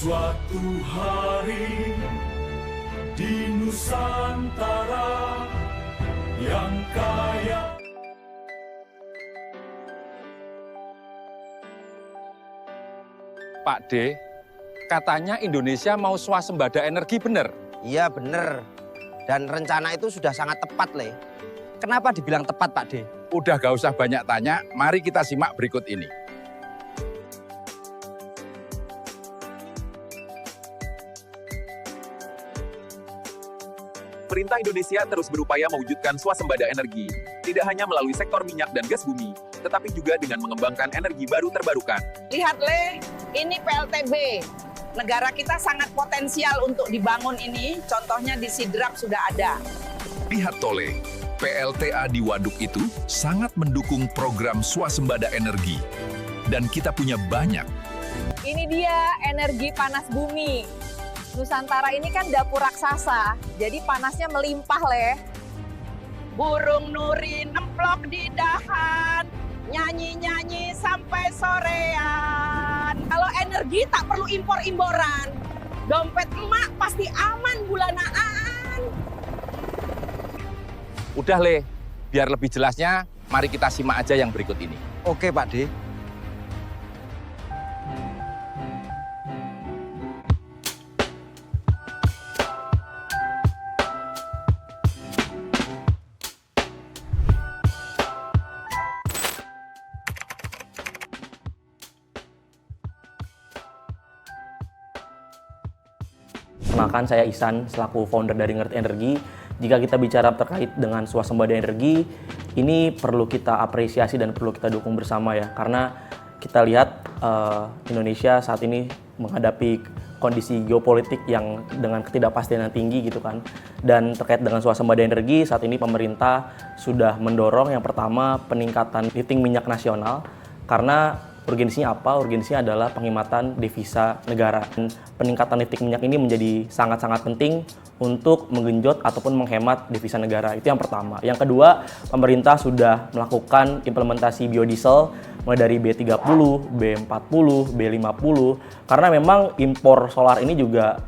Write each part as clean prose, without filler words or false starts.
Suatu hari di Nusantara yang kaya. Pak D, katanya Indonesia mau swasembada energi, bener? Iya bener, dan rencana itu sudah sangat tepat, Le. Kenapa dibilang tepat, Pak D? Udah gak usah banyak tanya, mari kita simak berikut ini. Pemerintah Indonesia terus berupaya mewujudkan swasembada energi, tidak hanya melalui sektor minyak dan gas bumi, tetapi juga dengan mengembangkan energi baru terbarukan. Lihat, Le, ini PLTB. Negara kita sangat potensial untuk dibangun ini, contohnya di Sidrap sudah ada. Lihat Tole, PLTA di Waduk itu sangat mendukung program swasembada energi. Dan kita punya banyak. Ini dia energi panas bumi. Nusantara ini kan dapur raksasa, jadi panasnya melimpah, Le. Burung nuri nemplok di dahan, nyanyi-nyanyi sampai sorean. Kalau energi tak perlu impor-imporan, dompet emak pasti aman bulanaan. Udah Le, biar lebih jelasnya, mari kita simak aja yang berikut ini. Oke, Pak D. Perkenalkan, saya Ihsan selaku founder dari Ngerti Energi. Jika kita bicara terkait dengan swasembada energi, ini perlu kita apresiasi dan perlu kita dukung bersama ya. Karena kita lihat Indonesia saat ini menghadapi kondisi geopolitik yang dengan ketidakpastian yang tinggi gitu kan. Dan terkait dengan swasembada energi, saat ini pemerintah sudah mendorong yang pertama peningkatan lifting minyak nasional. Karena urgensinya apa? Urgensinya adalah penghematan devisa negara. Dan peningkatan lifting minyak ini menjadi sangat-sangat penting untuk menggenjot ataupun menghemat devisa negara. Itu yang pertama. Yang kedua, pemerintah sudah melakukan implementasi biodiesel mulai dari B30, B40, B50 karena memang impor solar ini juga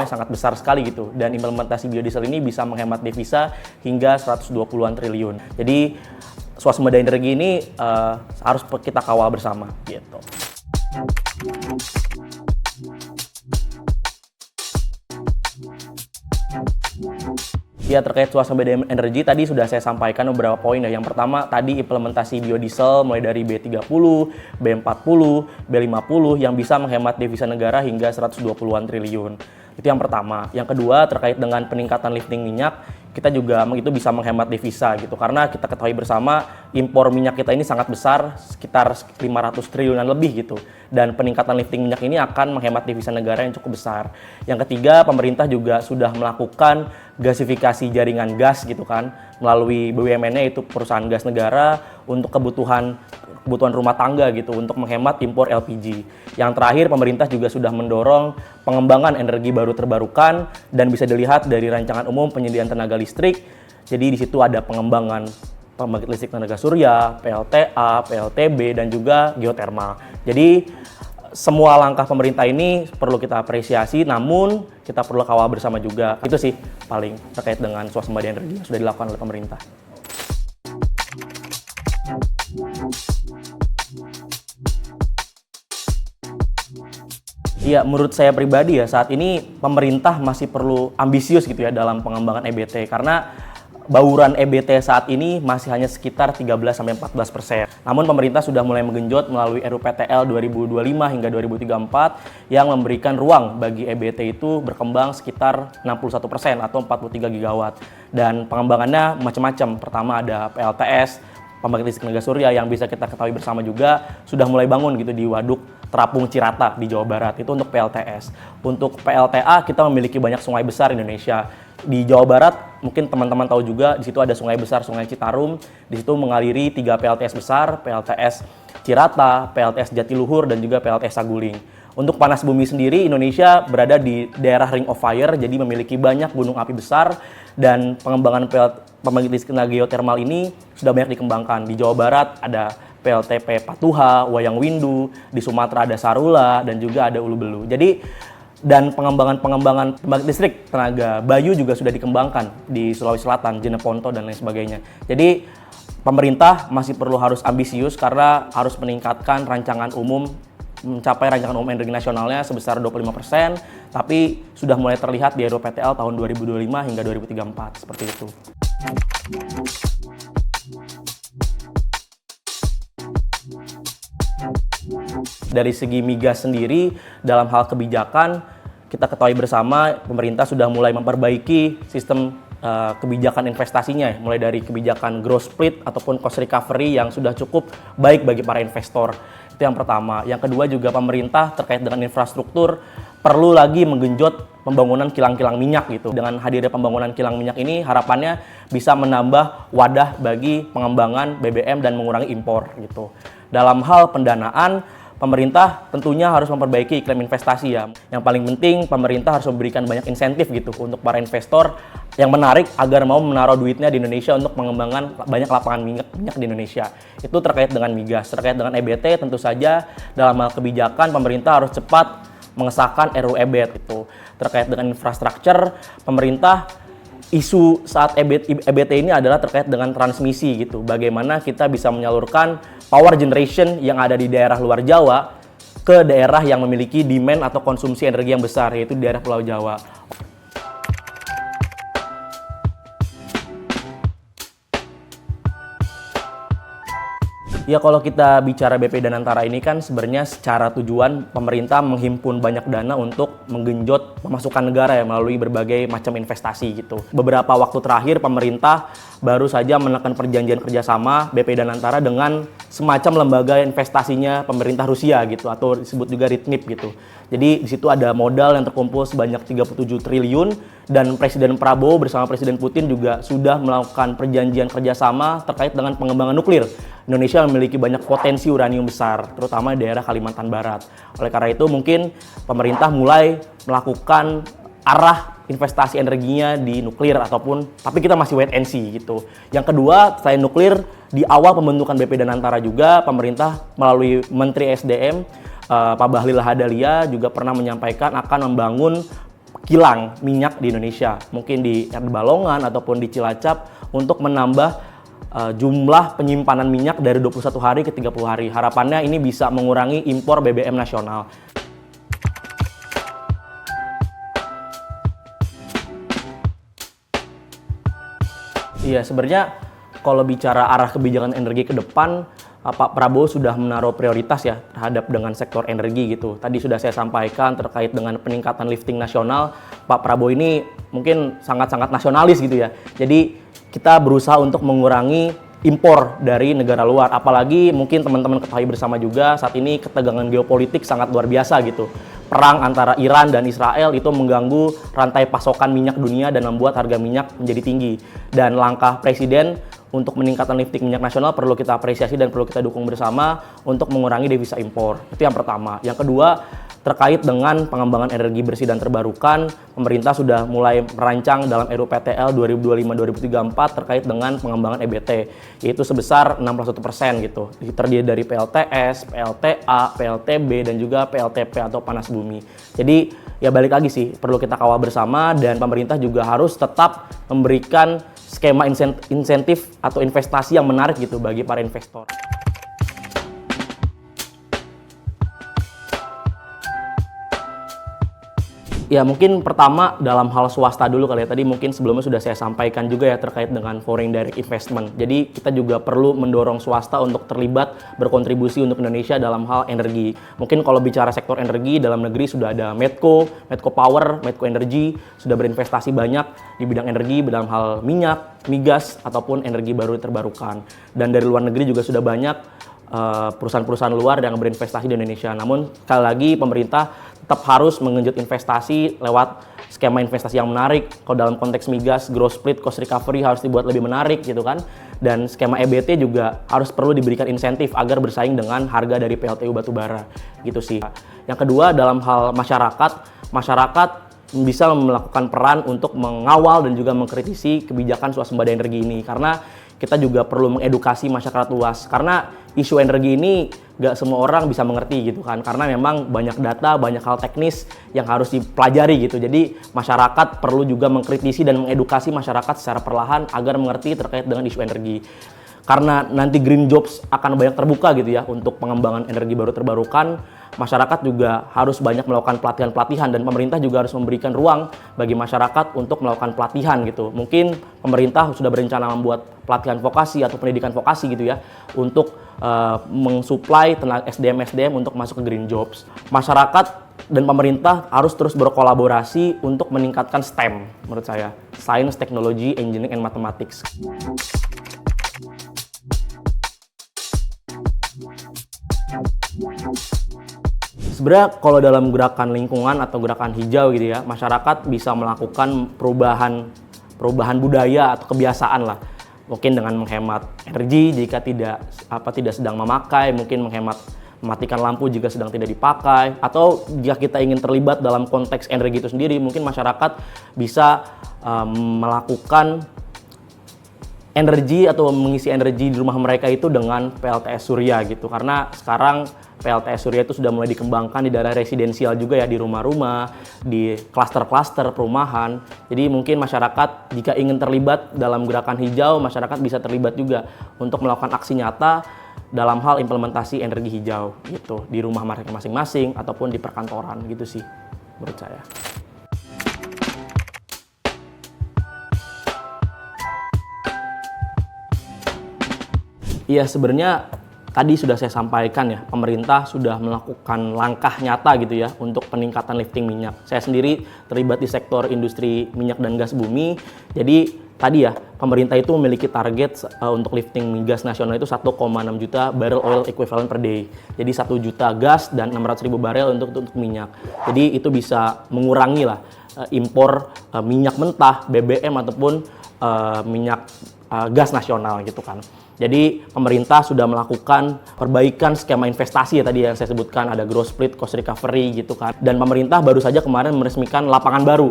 sangat besar sekali gitu, dan implementasi biodiesel ini bisa menghemat devisa hingga 120-an triliun. Jadi swasembada energi ini harus kita kawal bersama gitu. Ya, terkait swasembada energi tadi sudah saya sampaikan beberapa poin ya. Yang pertama tadi implementasi biodiesel mulai dari B30, B40, B50 yang bisa menghemat devisa negara hingga 120-an triliun. Itu yang pertama. Yang kedua terkait dengan peningkatan lifting minyak, kita juga itu bisa menghemat devisa gitu. Karena kita ketahui bersama impor minyak kita ini sangat besar, sekitar 500 triliunan lebih gitu. Dan peningkatan lifting minyak ini akan menghemat devisa negara yang cukup besar. Yang ketiga, pemerintah juga sudah melakukan gasifikasi jaringan gas gitu kan, melalui BUMN-nya itu perusahaan gas negara untuk kebutuhan rumah tangga gitu, untuk menghemat impor LPG. Yang terakhir, pemerintah juga sudah mendorong pengembangan energi baru terbarukan dan bisa dilihat dari rancangan umum penyediaan tenaga listrik. Jadi di situ ada pengembangan pembangkit listrik tenaga surya, PLTA, PLTB dan juga geotermal. Jadi semua langkah pemerintah ini perlu kita apresiasi, namun kita perlu kawal bersama juga. Itu sih paling terkait dengan swasembada energi yang sudah dilakukan oleh pemerintah. Iya, menurut saya pribadi ya, saat ini pemerintah masih perlu ambisius gitu ya dalam pengembangan EBT, karena bauran EBT saat ini masih hanya sekitar 13-14%. Namun pemerintah sudah mulai menggenjot melalui RUPTL 2025 hingga 2034 yang memberikan ruang bagi EBT itu berkembang sekitar 61% atau 43 gigawatt. Dan pengembangannya macam-macam. Pertama ada PLTS, pembangkit listrik tenaga surya yang bisa kita ketahui bersama juga sudah mulai bangun gitu di Waduk Terapung Cirata di Jawa Barat. Itu untuk PLTS. Untuk PLTA kita memiliki banyak sungai besar Indonesia. Di Jawa Barat mungkin teman-teman tahu juga di situ ada sungai besar, Sungai Citarum. Di situ mengaliri 3 PLTS besar, PLTS Cirata, PLTS Jatiluhur dan juga PLTS Saguling. Untuk panas bumi sendiri, Indonesia berada di daerah Ring of Fire, jadi memiliki banyak gunung api besar dan pengembangan pembangkit listrik tenaga geotermal ini sudah banyak dikembangkan. Di Jawa Barat ada PLTP Patuha, Wayang Windu, di Sumatera ada Sarula, dan juga ada Ulu Belu. Jadi, dan pengembangan pembangkit listrik tenaga Bayu juga sudah dikembangkan di Sulawesi Selatan, Jeneponto, dan lain sebagainya. Jadi, pemerintah masih perlu harus ambisius karena harus meningkatkan mencapai rancangan umum energi nasionalnya sebesar 25%, tapi sudah mulai terlihat di RUPTL tahun 2025 hingga 2034, seperti itu. Dari segi migas sendiri, dalam hal kebijakan, kita ketahui bersama pemerintah sudah mulai memperbaiki sistem kebijakan investasinya, mulai dari kebijakan growth split ataupun cost recovery yang sudah cukup baik bagi para investor. Itu yang pertama. Yang kedua juga pemerintah terkait dengan infrastruktur perlu lagi menggenjot pembangunan kilang-kilang minyak gitu. Dengan hadirnya pembangunan kilang minyak ini harapannya bisa menambah wadah bagi pengembangan BBM dan mengurangi impor gitu. Dalam hal pendanaan, pemerintah tentunya harus memperbaiki iklim investasi ya. Yang paling penting pemerintah harus memberikan banyak insentif gitu untuk para investor yang menarik agar mau menaruh duitnya di Indonesia untuk mengembangkan banyak lapangan minyak di Indonesia. Itu terkait dengan migas. Terkait dengan EBT tentu saja dalam hal kebijakan pemerintah harus cepat mengesahkan RUU EBT itu. Terkait dengan infrastruktur, pemerintah isu saat EBT ini adalah terkait dengan transmisi gitu. Bagaimana kita bisa menyalurkan power generation yang ada di daerah luar Jawa ke daerah yang memiliki demand atau konsumsi energi yang besar, yaitu di daerah Pulau Jawa. Ya kalau kita bicara BP Danantara ini kan sebenarnya secara tujuan pemerintah menghimpun banyak dana untuk menggenjot pemasukan negara ya melalui berbagai macam investasi gitu. Beberapa waktu terakhir pemerintah baru saja menekan perjanjian kerjasama BP Danantara dengan semacam lembaga investasinya pemerintah Rusia gitu atau disebut juga RITNIP gitu. Jadi di situ ada modal yang terkumpul sebanyak 37 triliun dan Presiden Prabowo bersama Presiden Putin juga sudah melakukan perjanjian kerjasama terkait dengan pengembangan nuklir. Indonesia memiliki banyak potensi uranium besar, terutama di daerah Kalimantan Barat. Oleh karena itu mungkin pemerintah mulai melakukan arah investasi energinya di nuklir tapi kita masih wait and see gitu. Yang kedua, selain nuklir, di awal pembentukan BP Danantara juga pemerintah melalui Menteri SDM Pak Bahlil Lahadalia juga pernah menyampaikan akan membangun kilang minyak di Indonesia, mungkin di Balongan ataupun di Cilacap untuk menambah jumlah penyimpanan minyak dari 21 hari ke 30 hari. Harapannya ini bisa mengurangi impor BBM nasional. Iya, sebenarnya kalau bicara arah kebijakan energi ke depan, Pak Prabowo sudah menaruh prioritas ya terhadap dengan sektor energi gitu. Tadi sudah saya sampaikan terkait dengan peningkatan lifting nasional. Pak Prabowo ini mungkin sangat-sangat nasionalis gitu ya. Jadi kita berusaha untuk mengurangi impor dari negara luar. Apalagi mungkin teman-teman ketahui bersama juga saat ini ketegangan geopolitik sangat luar biasa gitu. Perang antara Iran dan Israel itu mengganggu rantai pasokan minyak dunia dan membuat harga minyak menjadi tinggi. Dan langkah Presiden untuk meningkatkan lifting minyak nasional perlu kita apresiasi dan perlu kita dukung bersama untuk mengurangi devisa impor. Itu yang pertama. Yang kedua, terkait dengan pengembangan energi bersih dan terbarukan, pemerintah sudah mulai merancang dalam RUPTL 2025-2034 terkait dengan pengembangan EBT, yaitu sebesar 61% gitu. Terdiri dari PLTS, PLTA, PLTB, dan juga PLTP atau panas bumi. Jadi ya balik lagi sih, perlu kita kawal bersama dan pemerintah juga harus tetap memberikan skema insentif atau investasi yang menarik gitu bagi para investor. Ya mungkin pertama dalam hal swasta dulu kali ya. Tadi mungkin sebelumnya sudah saya sampaikan juga ya terkait dengan foreign direct investment. Jadi kita juga perlu mendorong swasta untuk terlibat berkontribusi untuk Indonesia dalam hal energi. Mungkin kalau bicara sektor energi dalam negeri sudah ada Medco Power, Medco Energy sudah berinvestasi banyak di bidang energi dalam hal minyak, migas ataupun energi baru terbarukan. Dan dari luar negeri juga sudah banyak perusahaan-perusahaan luar yang berinvestasi di Indonesia. Namun sekali lagi pemerintah tetap harus menggenjot investasi lewat skema investasi yang menarik. Kalau dalam konteks migas, growth split, cost recovery harus dibuat lebih menarik gitu kan. Dan skema EBT juga harus perlu diberikan insentif agar bersaing dengan harga dari PLTU batubara gitu sih. Yang kedua dalam hal masyarakat bisa melakukan peran untuk mengawal dan juga mengkritisi kebijakan swasembada energi ini karena kita juga perlu mengedukasi masyarakat luas. Karena isu energi ini nggak semua orang bisa mengerti gitu kan. Karena memang banyak data, banyak hal teknis yang harus dipelajari gitu. Jadi masyarakat perlu juga mengkritisi dan mengedukasi masyarakat secara perlahan agar mengerti terkait dengan isu energi. Karena nanti green jobs akan banyak terbuka gitu ya untuk pengembangan energi baru terbarukan, masyarakat juga harus banyak melakukan pelatihan-pelatihan dan pemerintah juga harus memberikan ruang bagi masyarakat untuk melakukan pelatihan gitu. Mungkin pemerintah sudah berencana membuat pelatihan vokasi atau pendidikan vokasi gitu ya untuk mensuplai tenaga SDM untuk masuk ke green jobs. Masyarakat dan pemerintah harus terus berkolaborasi untuk meningkatkan STEM menurut saya, Science, Technology, Engineering, and Mathematics. Sebenarnya kalau dalam gerakan lingkungan atau gerakan hijau gitu ya, masyarakat bisa melakukan perubahan budaya atau kebiasaan lah. Mungkin dengan menghemat energi jika tidak sedang memakai, mungkin mematikan lampu jika sedang tidak dipakai, atau jika kita ingin terlibat dalam konteks energi itu sendiri, mungkin masyarakat bisa melakukan energi atau mengisi energi di rumah mereka itu dengan PLTS Surya gitu. Karena sekarang PLTS Surya itu sudah mulai dikembangkan di daerah residensial juga ya, di rumah-rumah, di klaster-klaster perumahan. Jadi mungkin masyarakat jika ingin terlibat dalam gerakan hijau, masyarakat bisa terlibat juga untuk melakukan aksi nyata dalam hal implementasi energi hijau gitu di rumah mereka masing-masing ataupun di perkantoran gitu sih menurut saya. Iya, sebenarnya tadi sudah saya sampaikan ya, pemerintah sudah melakukan langkah nyata gitu ya untuk peningkatan lifting minyak. Saya sendiri terlibat di sektor industri minyak dan gas bumi. Jadi tadi ya, pemerintah itu memiliki target untuk lifting migas nasional itu 1,6 juta barrel oil equivalent per day. Jadi 1 juta gas dan 600.000 barel untuk minyak. Jadi itu bisa mengurangi lah impor minyak mentah, BBM ataupun minyak gas nasional gitu kan. Jadi pemerintah sudah melakukan perbaikan skema investasi ya tadi yang saya sebutkan, ada growth split, cost recovery gitu kan. Dan pemerintah baru saja kemarin meresmikan lapangan baru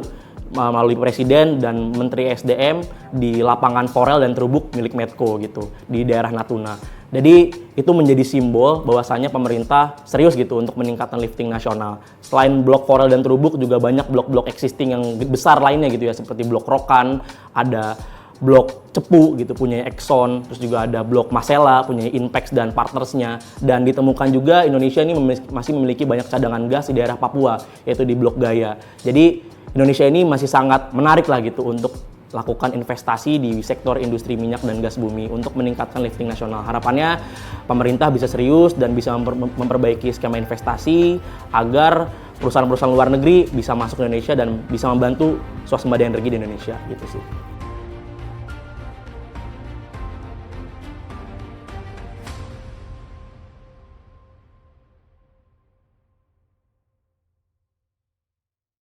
melalui Presiden dan Menteri SDM di lapangan Forel dan Trubuk milik Medco gitu di daerah Natuna. Jadi itu menjadi simbol bahwasannya pemerintah serius gitu untuk meningkatkan lifting nasional. Selain blok Forel dan Trubuk juga banyak blok-blok existing yang besar lainnya gitu ya, seperti blok Rokan, ada blok Cepu gitu punya Exxon, terus juga ada blok Masela punya Inpex dan partnersnya, dan ditemukan juga Indonesia ini masih memiliki banyak cadangan gas di daerah Papua yaitu di blok Gaya. Jadi Indonesia ini masih sangat menarik lah gitu untuk lakukan investasi di sektor industri minyak dan gas bumi untuk meningkatkan lifting nasional. Harapannya pemerintah bisa serius dan bisa memperbaiki skema investasi agar perusahaan-perusahaan luar negeri bisa masuk ke Indonesia dan bisa membantu swasembada energi di Indonesia gitu sih.